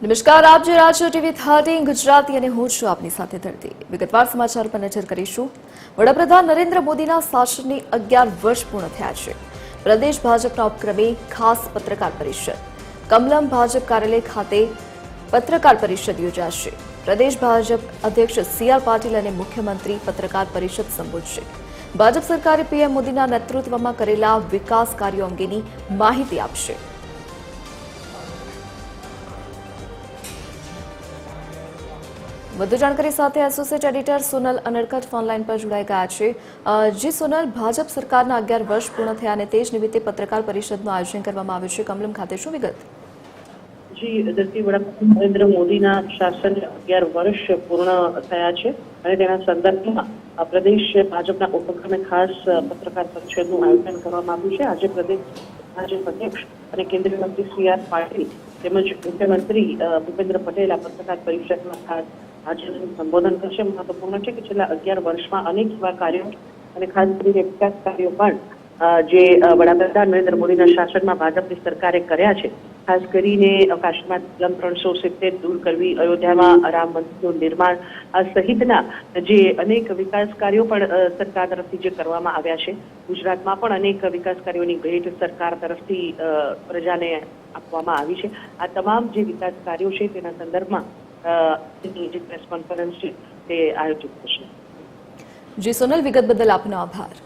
નમસ્કાર, આપ જોઈ રહ્યા છો ટીવી 13 ગુજરાતી અને હું છું આપની સાથે ધરતી. વિગતવાર સમાચાર પર નજર કરીશું. વડાપ્રધાન નરેન્દ્ર મોદીના શાસનની 11 વર્ષ પૂર્ણ થયા છે. પ્રદેશ ભાજપના ઉપક્રમે ખાસ પત્રકાર પરિષદ. કમલમ ભાજપ કાર્યાલય ખાતે પત્રકાર પરિષદ યોજાશે. પ્રદેશ ભાજપ અધ્યક્ષ સી.આર. પાટીલ અને મુખ્યમંત્રી પત્રકાર પરિષદ સંબોધશે. ભાજપ સરકારે પીએમ મોદીના નેતૃત્વમાં કરેલા વિકાસ કાર્યો અંગેની માહિતી આપશે. વધુ જાણકારી સાથે associate editor Sonal Anadkat phone line પર જોડાઈ ગયા છે. જી સોનલ, ભાજપ સરકારના 11 વર્ષ પૂર્ણ થયા અને તે જ નિમિત્તે પત્રકાર પરિષદનું આયોજન કરવામાં આવ્યું છે. કમલમ ખાતે શું વિગત? જી ધરતી, વડાપ્રધાન નરેન્દ્ર મોદીના શાસન 11 વર્ષ પૂર્ણ થયા છે અને તેના સંદર્ભમાં પ્રદેશ ભાજપના ઉપક્રમે ખાસ પત્રકાર પરિષદનું આયોજન કરવામાં આવ્યું છે. આજે પ્રદેશ ભાજપ અધ્યક્ષ અને કેન્દ્રીય મંત્રી સી.આર. પાટીલ તેમજ મુખ્યમંત્રી ભૂપેન્દ્ર પટેલ આ પત્રકાર પરિષદમાં ખાસ આજે સંબોધન કરશે. મહત્વપૂર્ણ છે કે છેલ્લા 11 વર્ષમાં અનેક એવા કાર્યો અને ખાસ કરીને વિકાસ કાર્યો પણ જે વડાપ્રધાન નરેન્દ્ર મોદીના શાસનમાં ભાજપની સરકારે કર્યા છે. ખાસ કરીને કાશ્મીરમાં કલમ 370 દૂર કરવી, અયોધ્યામાં રામ મંદિરનું નિર્માણ સહિતના જે અનેક વિકાસ કાર્યો પણ સરકાર તરફથી જે કરવામાં આવ્યા છે. ગુજરાતમાં પણ અનેક વિકાસ કાર્યોની ભેટ સરકાર તરફથી પ્રજાને આપવામાં આવી છે. આ તમામ જે વિકાસ કાર્યો છે તેના સંદર્ભમાં જે પ્રેસ કોન્ફરન્સ છે તે આયોજિત થશે. જી સોનલ, વિગત બદલ આપનો આભાર.